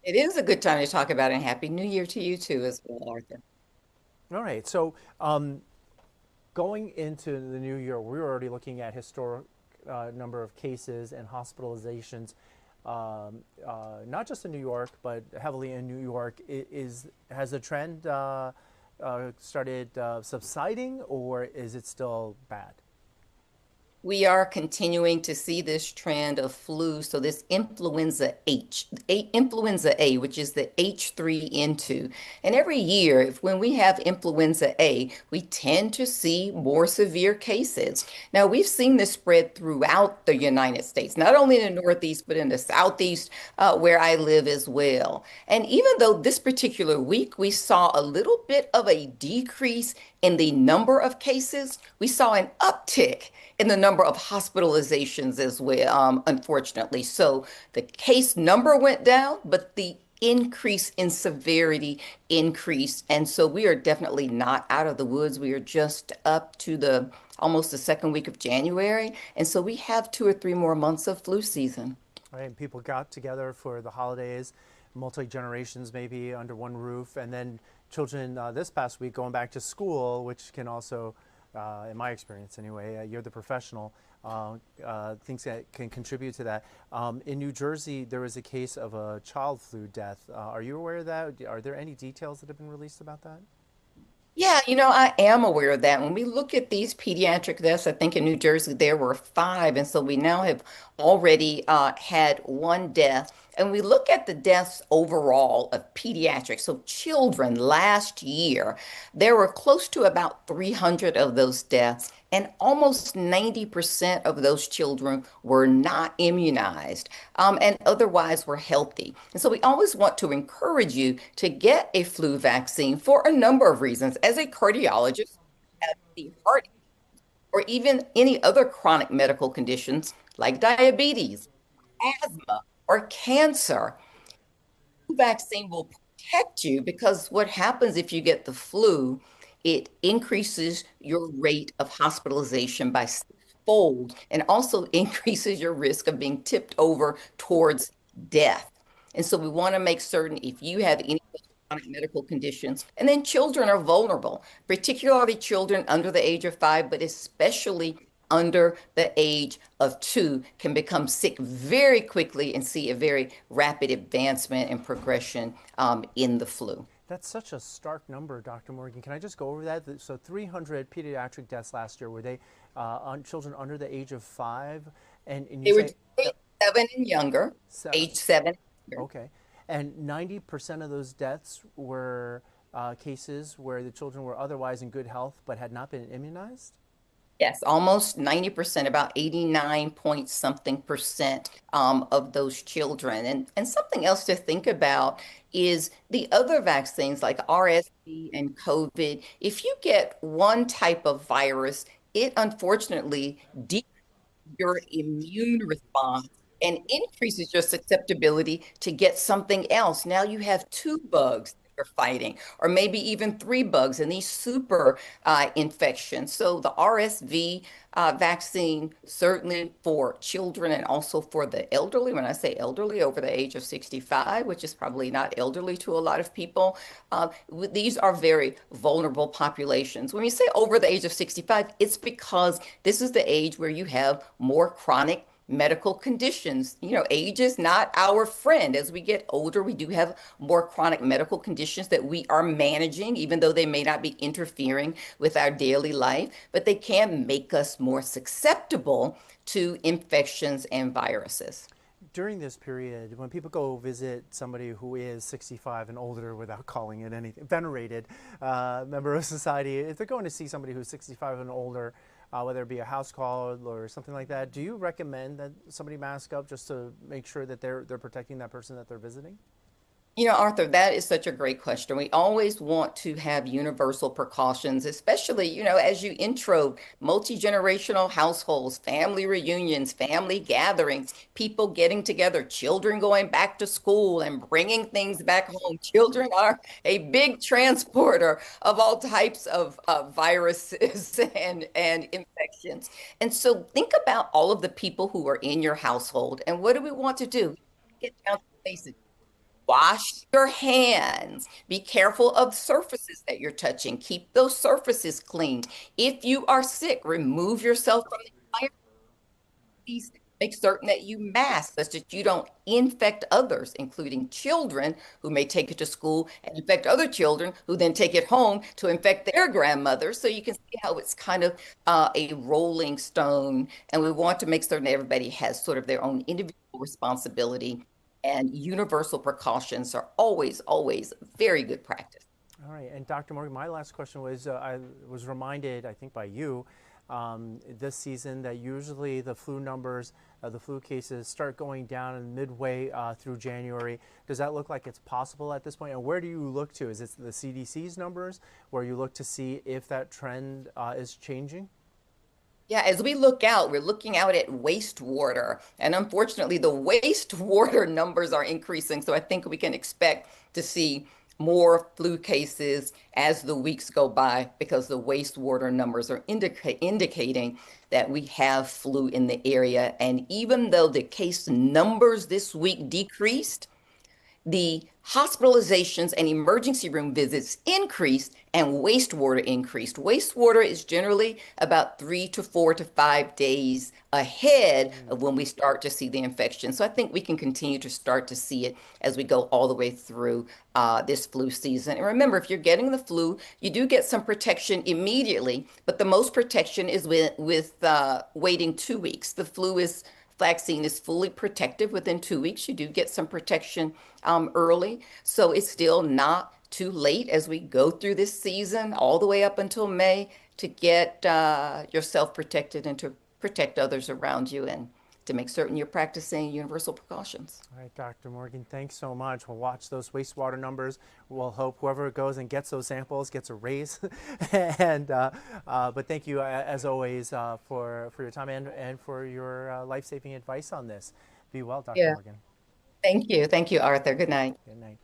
It is a good time to talk about it, and Happy New Year to you too as well, Arthur. All right. So, going into the new year, we're already looking at historic number of cases and hospitalizations, not just in New York, but heavily in New York. Has the trend started subsiding, or is it still bad? We are continuing to see this trend of flu. So this influenza A, which is the H3N2. And every year, if when we have influenza A, we tend to see more severe cases. Now, we've seen this spread throughout the United States, not only in the Northeast, but in the Southeast, where I live as well. And even though this particular week we saw a little bit of a decrease in the number of cases, we saw an uptick in the number of hospitalizations as well, unfortunately. So the case number went down, but the increase in severity increased. And so we are definitely not out of the woods. We are just up to the almost the second week of January. And so we have 2 or 3 more months of flu season. Right? And people got together for the holidays, multi generations maybe under one roof, and then children this past week going back to school, which can also, in my experience anyway, you're the professional. Things that can contribute to that. In New Jersey, there was a case of a child flu death. Are you aware of that? Are there any details that have been released about that? Yeah, I am aware of that. When we look at these pediatric deaths, I think in New Jersey there were five. And so we now have already had one death. And we look at the deaths overall of pediatrics, so children last year, there were close to about 300 of those deaths. And almost 90% of those children were not immunized and otherwise were healthy. And so we always want to encourage you to get a flu vaccine for a number of reasons. As a cardiologist, have the heart or even any other chronic medical conditions like diabetes, asthma, or cancer, vaccine will protect you because what happens if you get the flu, it increases your rate of hospitalization by sixfold and also increases your risk of being tipped over towards death. And so we want to make certain if you have any chronic medical conditions, and then children are vulnerable, particularly children under the age of 5, but especially under the age of 2 can become sick very quickly and see a very rapid advancement and progression in the flu. That's such a stark number, Dr. Morgan. Can I just go over that? So 300 pediatric deaths last year. Were they on children under the age of 5? And you They were say, age 7 and younger, so, age 7 and younger. okay. And 90% of those deaths were cases where the children were otherwise in good health but had not been immunized? Yes, almost 90%, about 89 point something percent of those children. And something else to think about is the other vaccines like RSV and COVID. If you get one type of virus, it unfortunately decreases your immune response and increases your susceptibility to get something else. Now you have two bugs that you're fighting, or maybe even three bugs, and these super infections. So the RSV vaccine, certainly for children and also for the elderly. When I say elderly, over the age of 65, which is probably not elderly to a lot of people, these are very vulnerable populations. When we say over the age of 65, it's because this is the age where you have more chronic medical conditions. Age is not our friend. As we get older, we do have more chronic medical conditions that we are managing, even though they may not be interfering with our daily life, but they can make us more susceptible to infections and viruses. During this period, when people go visit somebody who is 65 and older, without calling it anything, venerated member of society, if they're going to see somebody who's 65 and older, whether it be a house call or something like that, do you recommend that somebody mask up just to make sure that they're protecting that person that they're visiting? Arthur, that is such a great question. We always want to have universal precautions, especially, as you intro multi-generational households, family reunions, family gatherings, people getting together, children going back to school and bringing things back home. Children are a big transporter of all types of viruses and infections. And so think about all of the people who are in your household and what do we want to do? Get down to the basics. Wash your hands. Be careful of surfaces that you're touching. Keep those surfaces clean. If you are sick, remove yourself from the please make certain that you mask such that you don't infect others, including children who may take it to school and infect other children who then take it home to infect their grandmothers. So you can see how it's kind of a rolling stone. And we want to make certain everybody has sort of their own individual responsibility. And universal precautions are always, always very good practice. All right, and Dr. Morgan, my last question was I was reminded, I think by you, this season that usually the flu numbers, the flu cases start going down in midway through January. Does that look like it's possible at this point? And where do you look to? Is it the CDC's numbers where you look to see if that trend is changing? Yeah, as we look out, we're looking out at wastewater. And unfortunately, the wastewater numbers are increasing. So I think we can expect to see more flu cases as the weeks go by because the wastewater numbers are indicating that we have flu in the area. And even though the case numbers this week decreased, the hospitalizations and emergency room visits increased and wastewater increased. Wastewater is generally about 3 to 4 to 5 days ahead of when we start to see the infection. So I think we can continue to start to see it as we go all the way through this flu season. And remember, if you're getting the flu, you do get some protection immediately, but the most protection is with waiting 2 weeks. The flu is vaccine is fully protective within 2 weeks. You do get some protection early. So it's still not too late as we go through this season, all the way up until May, to get yourself protected and to protect others around you and to make certain you're practicing universal precautions. All right, Dr. Morgan, thanks so much. We'll watch those wastewater numbers. We'll hope whoever goes and gets those samples gets a raise. and but thank you, as always, for your time and for your life-saving advice on this. Be well, Dr. Yeah. Morgan. Thank you. Thank you, Arthur. Good night. Good night.